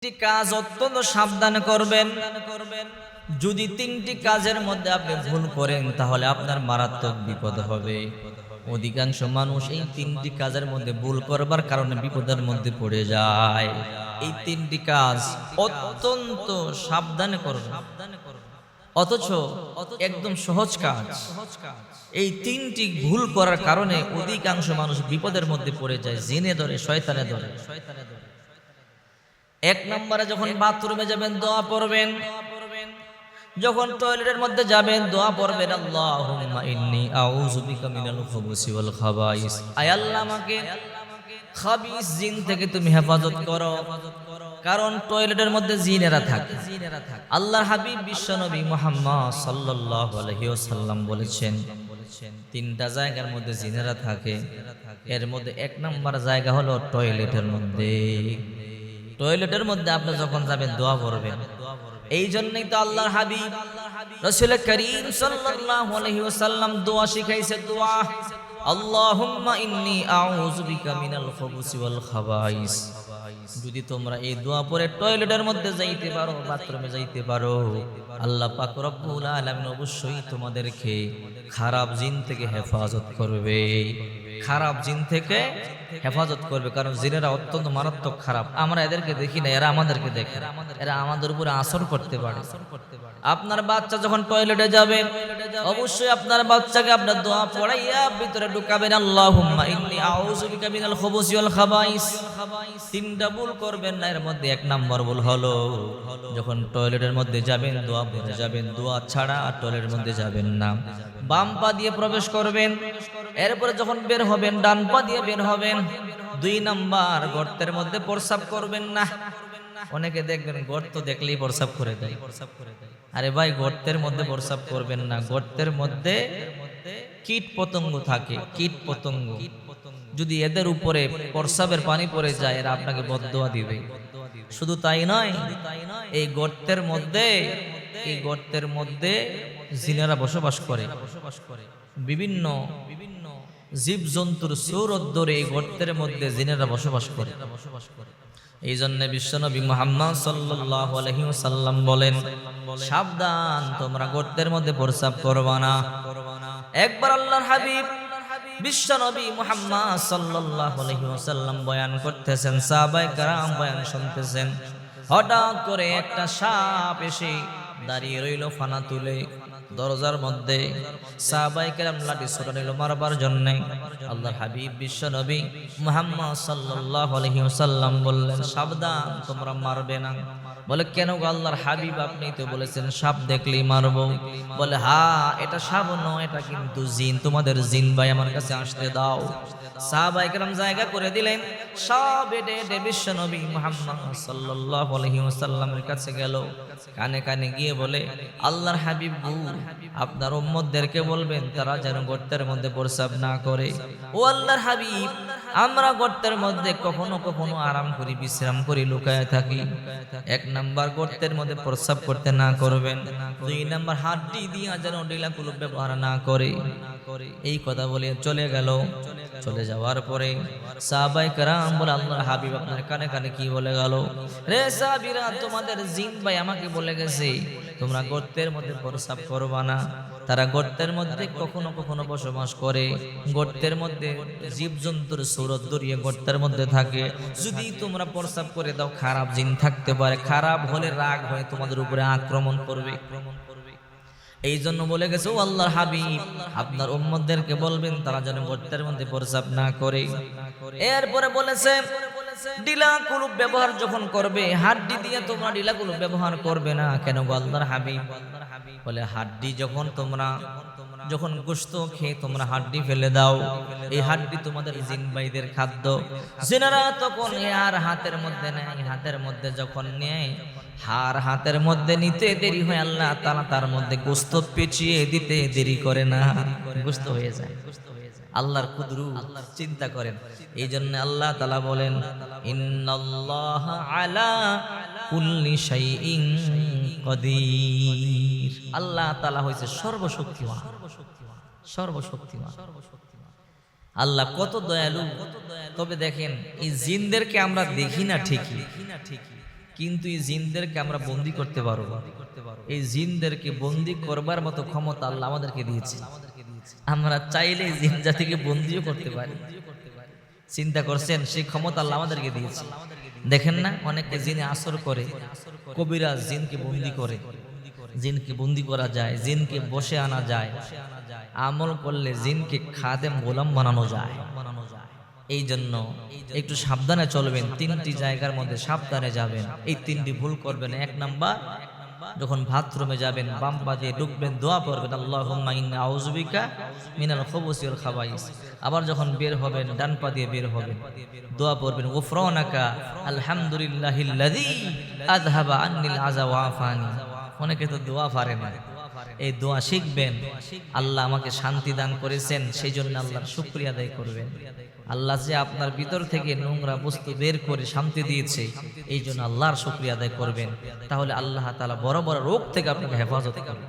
তিনটি কাজ অত্যন্ত সাবধান করবেন। যদি তিনটি কাজের মধ্যে আপনি ভুল করেন তাহলে আপনার মারাত্মক বিপদ হবে। অধিকাংশ মানুষ এই তিনটি কাজের মধ্যে ভুল করবার কারণে বিপদের মধ্যে পড়ে যায়। এই তিনটি কাজ অত্যন্ত সাবধানে করবেন, অথচ একদম সহজ কাজ। এই তিনটি ভুল করার কারণে অধিকাংশ মানুষ বিপদের মধ্যে পড়ে যায়, জিনে ধরে, শয়তানে ধরে। এক নম্বরে যখন বাথরুমে যাবেন দোয়া পড়বেন, যখন টয়লেটের মধ্যে যাবেন দোয়া পড়বেন, আল্লাহুম্মা ইন্নী আউযু বিকা মিনাল খুবুসি ওয়াল খাবাইস। আয় আল্লাহ, আমাকে খাবিস জিন থেকে তুমি হেফাজত করো, কারণ টয়লেটের মধ্যে জিনেরা থাকে। আল্লাহর হাবিব বিশ্বনবী মুহাম্মদ সাল্লাল্লাহু আলাইহি ওয়াসাল্লাম বলেছেন, তিনটা জায়গার মধ্যে জিনেরা থাকে। এর মধ্যে এক নম্বর জায়গা হলো টয়লেটের মধ্যে। টয়লেটের মধ্যে আপনি যখন যাবেন দোয়া পড়বেন। এই জন্যই তো আল্লাহর হাবিব রাসূল করিম সাল্লাল্লাহু আলাইহি ওয়াসাল্লাম দোয়া শিখাইছে। দোয়া, আল্লাহুম্মা ইন্নী আউযু বিকা মিনাল খুবুসি ওয়াল খাবাইস। যদি তোমরা এই দোয়া পড়ে টয়লেটের মধ্যে যাইতে পারো, বাথরুমে যাইতে পারো, আল্লাহ পাক রব্বুল আলামিন অবশ্যই তোমাদেরকে খারাপ জিন থেকে হেফাজত করবে। খারাপ জিন থেকে হেফাজত করবে, কারণ জিনেরা অত্যন্ত মারাত্মক খারাপ। আমরা এদেরকে দেখি না, এরা আমাদেরকে দেখে। এরা আমাদের উপরে আসর করতে পারে। আপনার বাচ্চা যখন টয়লেটে যাবে, অবশ্যই আপনার বাচ্চাকে আপনার দোয়া পড়াইয়া ভিতরে ঢুকাবেন, আল্লাহুম্মা ইন্নী আউযু বিকা মিনাল খুবুসি ওয়াল খাবাইস। তিনটা ভুল করবেন না। এর মধ্যে এক নম্বর ভুল হলো, যখন টয়লেটের মধ্যে যাবেন দোয়া পড়ে যাবেন, দোয়া ছাড়া আর টয়লেটের মধ্যে যাবেন না। বাম পা দিয়ে প্রবেশ করবেন, এরপরে যখন বের হবেন ডান পা দিয়ে বের হবেন। দুই নাম্বার, গর্তের মধ্যে প্রস্রাব করবেন না। অনেকে দেখবেন গর্ত দেখলেই প্রস্রাব করে দেয়। আরে ভাই, গর্তের মধ্যে প্রস্রাব করবেন না। গর্তের মধ্যে কীট পতঙ্গ থাকে। কীট পতঙ্গ যদি এদের উপরে প্রস্রাবের পানি পড়ে যায়, এরা আপনাকে বদদোয়া দিবে। শুধু তাই নয়, এই গর্তের মধ্যে জিনেরা বসবাস করে। বিভিন্ন জীব জন্তুর সূরত ধরে এই গর্তের মধ্যে জিনেরা বসবাস করে। এই জন্য বিশ্বনবী মুহাম্মদ সাল্লাল্লাহু আলাইহি ওয়াসাল্লাম বলেন, সাবধান, তোমরা গর্তের মধ্যে প্রস্রাব করবা না। একবার আল্লাহর হাবিব বিশ্বনবী মুহাম্মদ সাল্লাল্লাহু আলাইহি ওয়াসাল্লাম বয়ান করতেছেন, সাহাবায়ে কেরাম বয়ান শুনতেছেন। হঠাৎ করে একটা সাপ এসে দাঁড়িয়ে রইল ফানা তুলে দরজার মধ্যে। সাহাবায়ে কেরাম লাঠি ছোটা নিল মারবার জন্য। আল্লাহর হাবিব বিশ্বনবী মুহাম্মদ সাল্লাল্লাহু আলাইহি ওয়াসাল্লাম বললেন, সাবধান, তোমরা মারবে না। বলে, কেন গো আল্লাহর হাবিব, আপনি তো বলেছেন সাপ দেখলেই মারবো। বলে, হ্যাঁ, এটা সাপ নয়, এটা কিন্তু জিন। তোমাদের জিন ভাই আমার কাছে আসতে দাও। সাহাবায়ে কেরাম জায়গা করে দিলেন। সব এডে বিশ্বনবী মুহাম্মদ সাল্লাল্লাহু আলাইহি ওয়াসাল্লামের কাছে গেল। কানে কানে গিয়ে বলে, আল্লাহর হাবিব গো, আপনার উম্মতদেরকে বলবেন তারা যেন গর্তের মধ্যে প্রস্রাব না করে। ও আল্লাহর হাবিব, আমরা গর্তের মধ্যে কখনো কখনো আরাম করি, বিশ্রাম করি, লুকায় থাকি। এক নাম্বার, গর্তের মধ্যে প্রস্রাব করতে না করবেন। দুই নাম্বার, হাড্ডি দিয়া যেন ডিলাকুলুপ ব্যবহার না করে। এই কথা বলে চলে গেল। চলে যাওয়ার পরে সাহাবায়ে কেরাম বলে, আল্লাহর হাবিব আপনার কানে কানে কি বলে গেল? রে সাহাবীরা, তোমাদের জিন ভাই আমাকে বলে গেছে তোমরা গর্তের মধ্যে প্রস্রাব করবা না। তারা গর্তের মধ্যে কখনো কখনো বসবাস করে। গর্তের মধ্যে জীবজন্তুর সূরত ধরিয়ে গর্তের মধ্যে থাকে। যদি তোমরা প্রস্রাব করে দাও, খারাপ জিন থাকতে পারে। খারাপ হলে রাগ হয়ে তোমাদের উপরে আক্রমণ করবে। এই জন্য বলে গেছে, ও আল্লাহর হাবিব, আপনার উম্মতদেরকে বলবেন তারা যেন গর্তের মধ্যে প্রস্রাব না করে। এরপরে বলেছে, ডিলা কুলুপ ব্যবহার যখন করবে, হাড্ডি দিয়ে তোমরা ডিলা কুলুপ ব্যবহার করবে না। কেন গো আল্লাহর হাবিব? বলে, হাড্ডি যখন গোশত খেয়ে তোমরা হাড্ডি ফেলে দাও, এই হাড্ডি তোমাদের জিন ভাইদের খাদ্য। জিনেরা তখন আর হাতের মধ্যে নেয়। হাতের মধ্যে যখন নেয়, হাতের মধ্যে নিতে দেরি হয়, আল্লাহ তাআলা তার মধ্যে গোশত পেঁচিয়ে দিতে দেরি করে না, গোশত হয়ে যায়। আল্লাহর কুদরত চিন্তা করেন। এই জন্য আল্লাহ তাআলা বলেন, ইন্নাল্লাহা আলা কুল্লি শাইইন কাদির। আল্লাহ তাআলা হইছে সর্বশক্তিমান। আল্লাহ কত দয়ালু। তবে দেখেন, এই জিনদেরকে আমরা দেখি না ঠিকই, কিন্তু এই জিনদেরকে আমরা বন্দি করতে পারবো। এই জিনদেরকে বন্দি করবার মতো ক্ষমতা আল্লাহ আমাদেরকে দিয়েছে। আমরা চাইলে জিন জাতিকে বন্দিও করতে পারি। চিন্তা করছেন, সেই ক্ষমতা আল্লাহ আমাদেরকে দিয়েছে। দেখেন না, অনেকে জিনে আসর করে, কবিরাজ জিনকে বন্দি করে। জিনকে বন্দি করা যায়, জিনকে বসে আনা যায়, আমল করলে জিনকে খাদেম গোলাম বানানো যায়। এই জন্য একটু সাবধানে চলবেন, তিনটি জায়গার মধ্যে সাবধানে যাবেন। এই তিনটি ভুল করবেন। এক নাম্বার, যখন বাথরুমে যাবেন বাম পা দিয়ে ঢুকবেন, দোয়া পড়বেন আল্লাহুম্মা ইন্নী আউযু বিকা মিনাল খুবুসি ওয়াল খাবাইস। আবার যখন বের হবেন ডান পা দিয়ে বের হবেন, দোয়া পড়বেন গুফরানাকা আলহামদুলিল্লাহিল্লাযী আযহাবা আন্নিল আযা ওয়া আফানি। অনেকে তো দোয়া পারে না, এই দোয়া শিখবেন। আল্লাহ আমাকে শান্তি দান করেছেন, সেই জন্য আল্লাহর শুকরিয়া আদায় করবেন। আল্লাহ যে আপনার ভিতর থেকে নোংরা বস্তু বের করে শান্তি দিয়েছে, এই জন্য আল্লাহর শুকরিয়া আদায় করবেন। তাহলে আল্লাহ তাআলা বড় বড় রোগ থেকে আপনাকে হেফাজত করবেন।